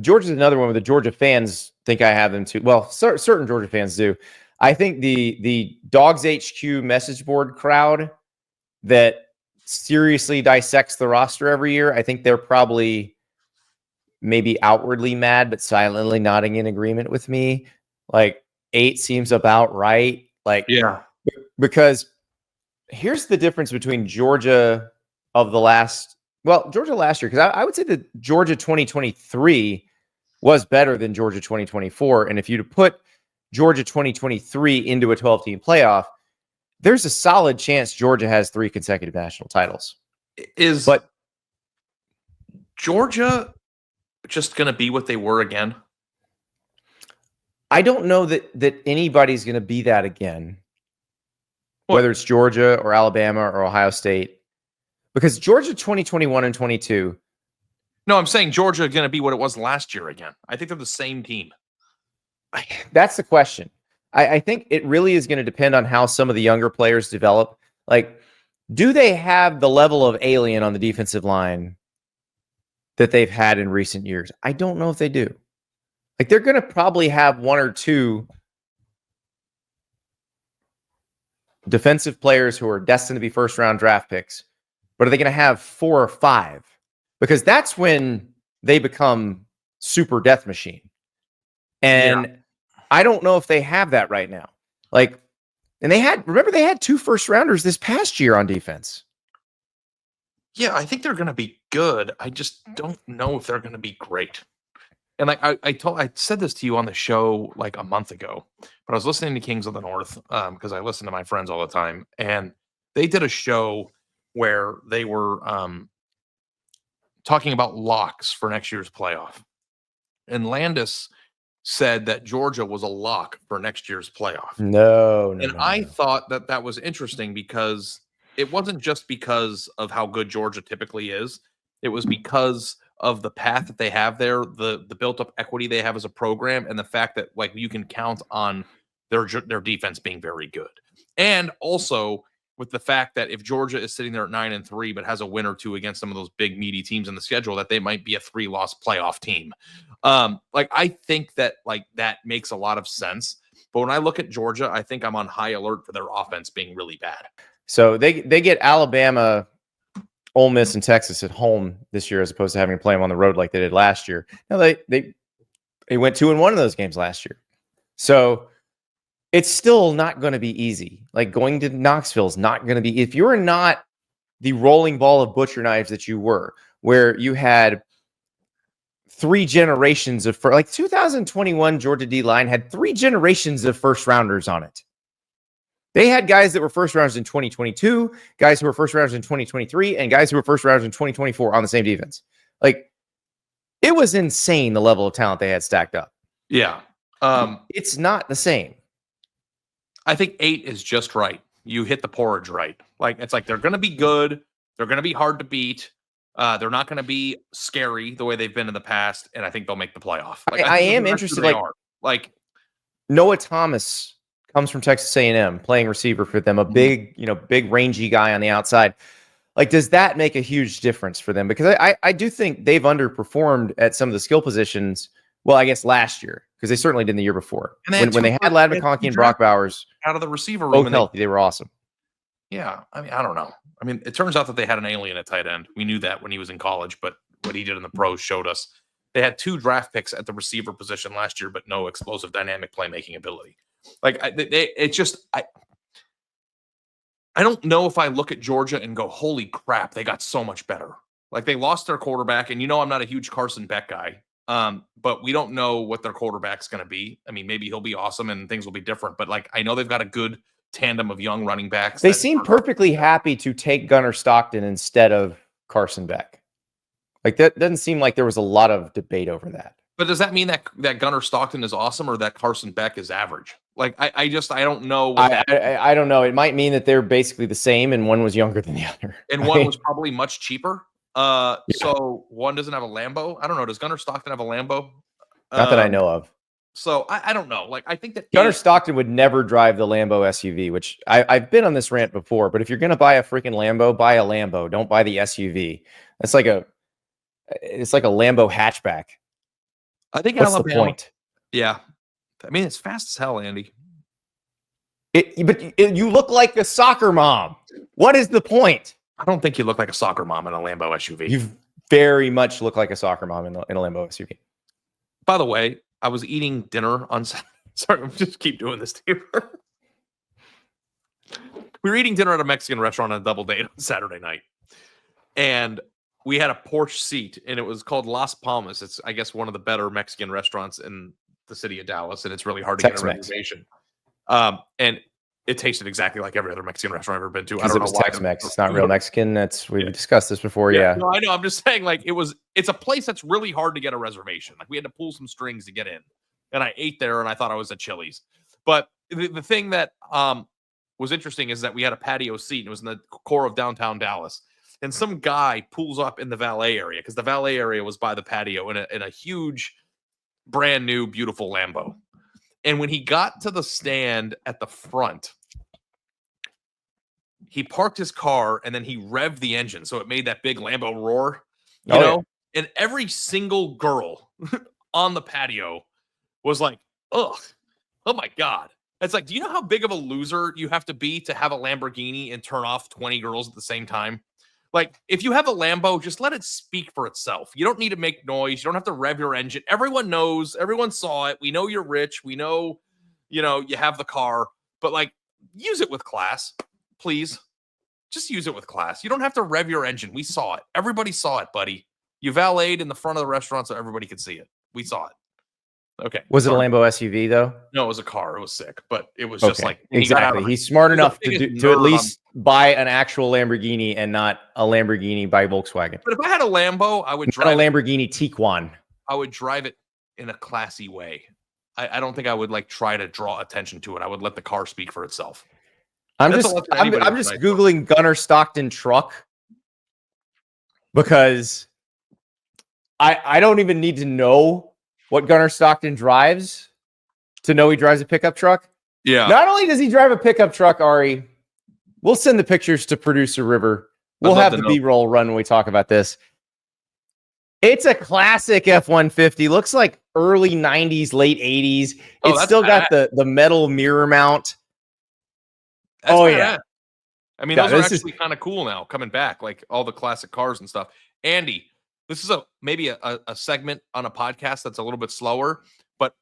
Georgia's another one where the Georgia fans think I have them too. Well, certain Georgia fans do. I think the Dogs HQ message board crowd that seriously dissects the roster every year, I think they're probably maybe outwardly mad, but silently nodding in agreement with me. Like 8 seems about right. Like, yeah, because here's the difference between Georgia of the last, Georgia last year, because I would say that Georgia 2023 was better than Georgia 2024. And if you'd put Georgia 2023 into a 12-team playoff, there's a solid chance Georgia has 3 consecutive national titles. But Georgia just going to be what they were again? I don't know that anybody's going to be that again, whether it's Georgia or Alabama or Ohio State, because Georgia 2021 and 22. No, I'm saying Georgia is going to be what it was last year again. I think they're the same team. That's the question. I think it really is going to depend on how some of the younger players develop. Like, do they have the level of alien on the defensive line that they've had in recent years? I don't know if they do. Like, they're going to probably have 1 or 2 defensive players who are destined to be first-round draft picks, but are they going to have 4 or 5? Because that's when they become super death machine. And I don't know if they have that right now. Like, and they had 2 first-rounders this past year on defense. Yeah, I think they're going to be good. I just don't know if they're going to be great. And like I said this to you on the show like a month ago, but I was listening to Kings of the North because I listen to my friends all the time, and they did a show where they were talking about locks for next year's playoff. And Landis said that Georgia was a lock for next year's playoff. No. I thought that was interesting because it wasn't just because of how good Georgia typically is. It was because of the path that they have there, the built-up equity they have as a program, and the fact that like you can count on their defense being very good. And also with the fact that if Georgia is sitting there at 9-3 but has a win or 2 against some of those big meaty teams in the schedule, that they might be a 3-loss playoff team. Like I think that like that makes a lot of sense. But when I look at Georgia, I think I'm on high alert for their offense being really bad. So they get Alabama, Ole Miss, and Texas at home this year, as opposed to having to play them on the road like they did last year. Now they went 2-1 in those games last year, so it's still not going to be easy. Like going to Knoxville is not going to be, if you're not the rolling ball of butcher knives that you were, where you had 3 generations of like 2021 Georgia D line had 3 generations of first rounders on it. They had guys that were first rounders in 2022, guys who were first rounders in 2023, and guys who were first rounders in 2024 on the same defense. Like, it was insane the level of talent they had stacked up. Yeah. It's not the same. I think 8 is just right. You hit the porridge right. Like, it's like they're going to be good. They're going to be hard to beat. They're not going to be scary the way they've been in the past, and I think they'll make the playoff. Like, I am interested. Like Noah Thomas comes from Texas A&M, playing receiver for them, a big rangy guy on the outside. Like, does that make a huge difference for them? Because I do think they've underperformed at some of the skill positions. Well, I guess last year, because they certainly did the year before. And when they had Ladd McConkey and Brock Bowers out of the receiver room, both healthy, they were awesome. Yeah, I mean, I don't know. I mean, it turns out that they had an alien at tight end. We knew that when he was in college, but what he did in the pros showed us. They had 2 draft picks at the receiver position last year, but no explosive dynamic playmaking ability. Like, I don't know if I look at Georgia and go, holy crap, they got so much better. Like, they lost their quarterback, and I'm not a huge Carson Beck guy, but we don't know what their quarterback's going to be. I mean, maybe he'll be awesome and things will be different, but like, I know they've got a good tandem of young running backs. They seem perfectly happy to take Gunnar Stockton instead of Carson Beck. Like, that doesn't seem like there was a lot of debate over that. But does that mean that Gunnar Stockton is awesome or that Carson Beck is average? Like, I don't know. I don't know. It might mean that they're basically the same and one was younger than the other. And one was probably much cheaper. So one doesn't have a Lambo. I don't know. Does Gunnar Stockton have a Lambo? Not that I know of. So I don't know. Like, I think that Gunnar Stockton would never drive the Lambo SUV, which I've been on this rant before. But if you're going to buy a freaking Lambo, buy a Lambo. Don't buy the SUV. It's like a Lambo hatchback. I think What's Alabama. the point? Yeah. I mean, it's fast as hell, Andy. You look like a soccer mom. What is the point? I don't think you look like a soccer mom in a Lambo SUV. You very much look like a soccer mom in a Lambo SUV. By the way, I was eating dinner on Saturday. Sorry, I'm just keep doing this to you. We were eating dinner at a Mexican restaurant on a double date on Saturday night. And we had a porch seat, and it was called Las Palmas. It's, I guess, one of the better Mexican restaurants in the city of Dallas, and it's really hard to get a reservation. And it tasted exactly like every other Mexican restaurant I've ever been to. I don't know why. Tex-Mex. It's not real Mexican. We've discussed this before. Yeah. No, I know. I'm just saying, like, it's a place that's really hard to get a reservation. Like, we had to pull some strings to get in. And I ate there, and I thought I was at Chili's. But the thing that was interesting is that we had a patio seat, and it was in the core of downtown Dallas. And some guy pulls up in the valet area, because the valet area was by the patio in a huge, brand new, beautiful Lambo. And when he got to the stand at the front, he parked his car and then he revved the engine. So it made that big Lambo roar, you know? Yeah. And every single girl on the patio was like, ugh, oh my God. It's like, do you know how big of a loser you have to be to have a Lamborghini and turn off 20 girls at the same time? Like, if you have a Lambo, just let it speak for itself. You don't need to make noise. You don't have to rev your engine. Everyone knows. Everyone saw it. We know you're rich. We know, you have the car. But, like, use it with class, please. Just use it with class. You don't have to rev your engine. We saw it. Everybody saw it, buddy. You valeted in the front of the restaurant so everybody could see it. We saw it. Okay. Was it a Lambo SUV, though? No, it was a car. It was sick, but it was just like... Exactly. He's smart enough to at least buy an actual Lamborghini and not a Lamborghini by Volkswagen. But if I had a Lambo, I would drive a Lamborghini Tiguan. I would drive it in a classy way. I don't think I would like try to draw attention to it. I would let the car speak for itself. I'm just Googling Gunnar Stockton truck because I don't even need to know what Gunnar Stockton drives to know he drives a pickup truck. Yeah. Not only does he drive a pickup truck, Ari, we'll send the pictures to producer River. We'll have the B-roll run when we talk about this. It's a classic F-150. Looks like early 90s, late 80s. It's still got the metal mirror mount. Yeah. I mean, those are actually kind of cool now, coming back, like all the classic cars and stuff. Andy, this is maybe a segment on a podcast that's a little bit slower, but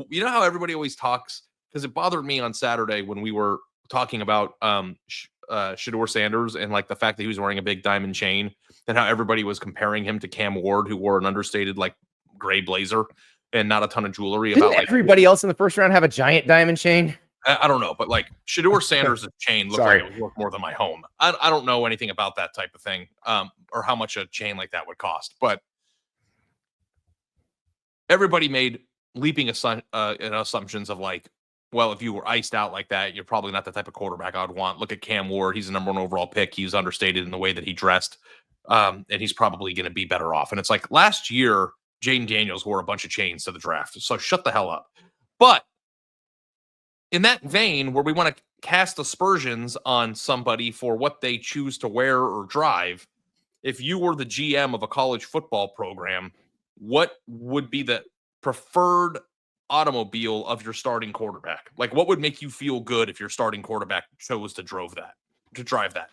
you know how everybody always talks, because it bothered me on Saturday when we were talking about Shedeur Sanders and like the fact that he was wearing a big diamond chain and how everybody was comparing him to Cam Ward, who wore an understated like gray blazer and not a ton of jewelry. Didn't everybody else in the first round have a giant diamond chain? I don't know, but like Shedeur Sanders' chain looked like it was worth more than my home. I don't know anything about that type of thing, or how much a chain like that would cost. But everybody made leaping assumptions of like, well, if you were iced out like that, you're probably not the type of quarterback I would want. Look at Cam Ward; he's the #1 overall pick. He was understated in the way that he dressed, and he's probably going to be better off. And it's like last year, Jaden Daniels wore a bunch of chains to the draft, so shut the hell up. But in that vein, where we want to cast aspersions on somebody for what they choose to wear or drive, if you were the GM of a college football program, what would be the preferred automobile of your starting quarterback? Like, what would make you feel good if your starting quarterback chose to drive that?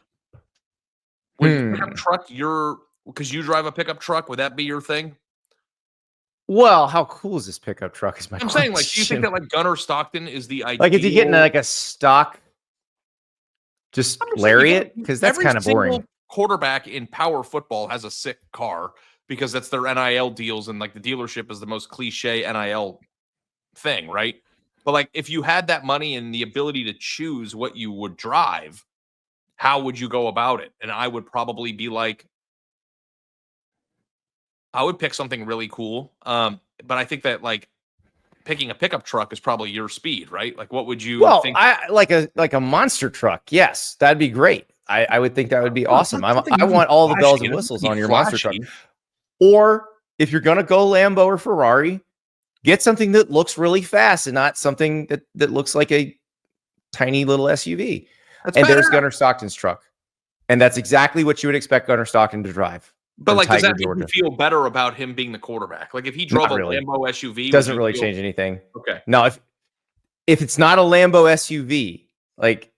Would pickup truck because you drive a pickup truck, would that be your thing? Well, how cool is this pickup truck? Is my question. Saying, like, do you think that like Gunnar Stockton is the ideal? Like, if you get into like a stock, just lariat, because that's kind of boring. Quarterback in power football has a sick car because that's their NIL deals, and like the dealership is the most cliche NIL thing, right? But like, if you had that money and the ability to choose what you would drive, how would you go about it? And I would probably be like, I would pick something really cool. But I think that like picking a pickup truck is probably your speed, right? Like, what would you think? I like a monster truck. Yes, that'd be great. I would think that would be awesome. I want all the bells and whistles on your monster truck. Or if you're gonna go Lambo or Ferrari, get something that looks really fast and not something that looks like a tiny little SUV. There's Gunnar Stockton's truck. And that's exactly what you would expect Gunnar Stockton to drive. But from like, does Tiger, that make Georgia. you feel better about him being the quarterback? Like, if he drove Not a really. Lambo SUV, Doesn't really change anything. Okay. No, if it's not a Lambo SUV, like,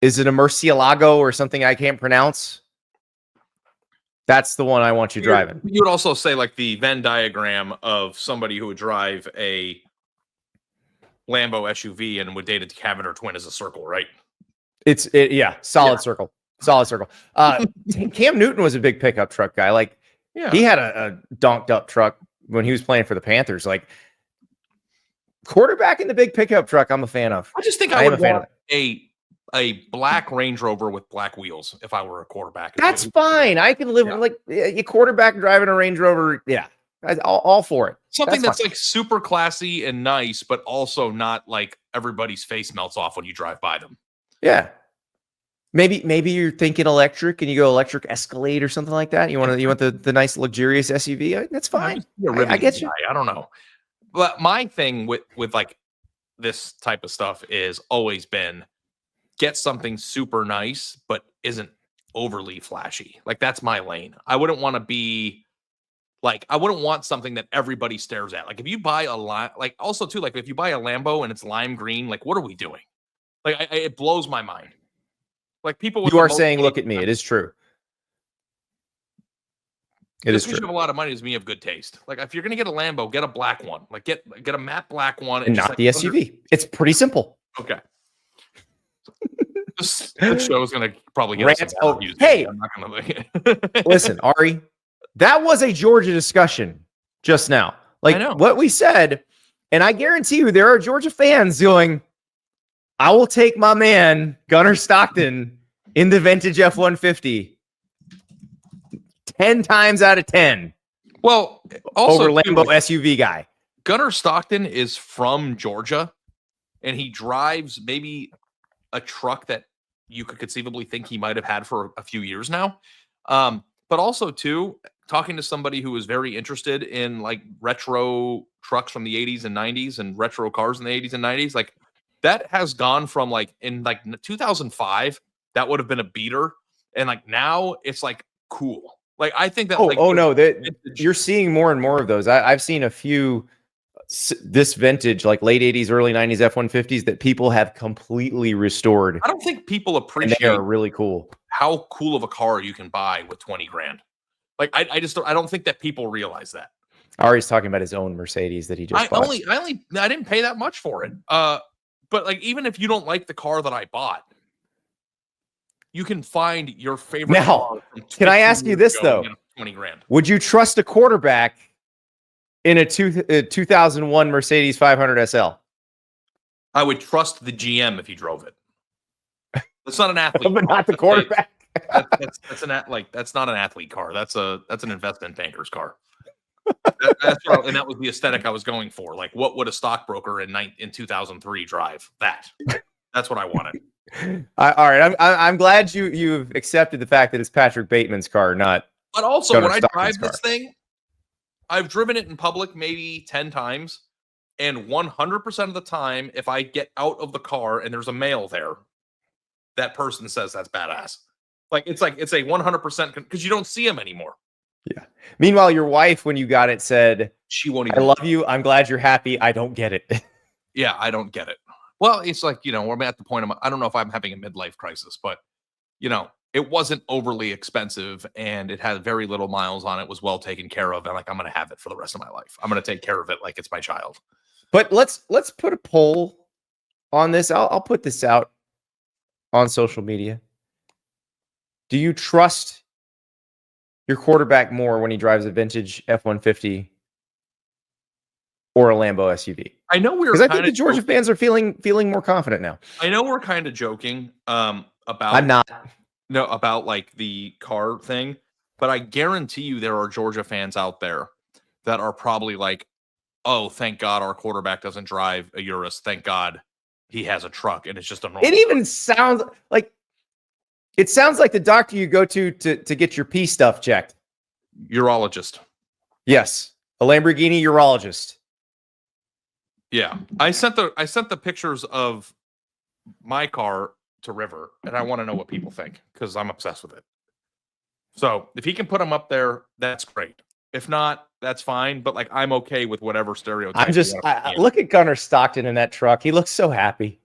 is it a Murcielago or something I can't pronounce? That's the one I want you driving. You would also say like the Venn diagram of somebody who would drive a Lambo SUV and would date a Cavender twin is a circle, right? Solid circle. Solid circle. Cam Newton was a big pickup truck guy. Like, he had a donked up truck when he was playing for the Panthers. Like, quarterback in the big pickup truck, I'm a fan of. I just think I would want a black Range Rover with black wheels if I were a quarterback. That's fine. I can live like a quarterback driving a Range Rover. Yeah, all for it. Something that's like super classy and nice, but also not like everybody's face melts off when you drive by them. Yeah. Maybe you're thinking electric and you go electric Escalade or something like that. You want the nice luxurious SUV. That's fine. I get you. I don't know. But my thing with like this type of stuff is always been get something super nice, but isn't overly flashy. Like, that's my lane. I wouldn't want to be like, I wouldn't want something that everybody stares at. Like, if you buy like also too, like if you buy a Lambo and it's lime green, like, what are we doing? Like, it blows my mind. Like, people. You are saying, look at me. It is true. It is true. You have a lot of money. Does mean you have good taste. Like, if you're gonna get a Lambo, get a black one. Like, get a matte black one, and not the SUV. It's pretty simple. Okay. This show is gonna probably get us some views. Hey, I'm not gonna listen, Ari. That was a Georgia discussion just now. Like, what we said, and I guarantee you, there are Georgia fans going, "I will take my man Gunnar Stockton in the vintage F-150." 10 times out of 10. Well, also over Lambo SUV guy. Gunnar Stockton is from Georgia, and he drives maybe a truck that you could conceivably think he might have had for a few years now. But also, too, talking to somebody who is very interested in like retro trucks from the 80s and 90s and retro cars in the 80s and 90s, like that has gone from like in like 2005, that would have been a beater. And like now it's like cool. Like, I think that you're seeing more and more of those. I've seen a few this vintage, like late 80s, early 90s F-150s that people have completely restored. I don't think people appreciate they are really cool. How cool of a car you can buy with 20 grand. Like, I don't think that people realize that. Ari's talking about his own Mercedes that he just bought. I didn't pay that much for it. But like, even if you don't like the car that I bought, you can find your favorite car. Can I ask you this, though? 20 grand. Would you trust a quarterback in a 2001 Mercedes 500 SL? I would trust the GM if he drove it. That's not an athlete. But not the quarterback. That's not an athlete car. That's an investment banker's car. And that was the aesthetic I was going for. Like, what would a stockbroker in 2003 drive? That's what I wanted. All right, I'm glad you've accepted the fact that it's Patrick Bateman's car, not. But also, when I drive this thing, I've driven it in public maybe 10 times, and 100% of the time, if I get out of the car and there's a male there, that person says that's badass. It's a 100% because you don't see him anymore. Yeah. Meanwhile, your wife, when you got it, said, "She won't even. I love you. I'm glad you're happy. I don't get it." Yeah, I don't get it. Well, it's like, we're at the point of, I don't know if I'm having a midlife crisis, but, it wasn't overly expensive and it had very little miles on it, was well taken care of. And like, I'm going to have it for the rest of my life. I'm going to take care of it like it's my child. But let's put a poll on this. I'll put this out on social media. Do you trust your quarterback more when he drives a vintage F-150 or a Lambo SUV? I know because I think the Georgia fans are feeling more confident now. I know we're kind of joking about. I'm not. No, about like the car thing, but I guarantee you there are Georgia fans out there that are probably like, "Oh, thank God our quarterback doesn't drive a Urus. Thank God he has a truck and it's just a normal." It even sounds like the doctor you go to get your pee stuff checked. Urologist. Yes, a Lamborghini urologist. Yeah, I sent the pictures of my car to River, and I want to know what people think because I'm obsessed with it. So if he can put him up there, that's great. If not, that's fine. But like, I'm okay with whatever stereotype. Look at Gunnar Stockton in that truck. He looks so happy.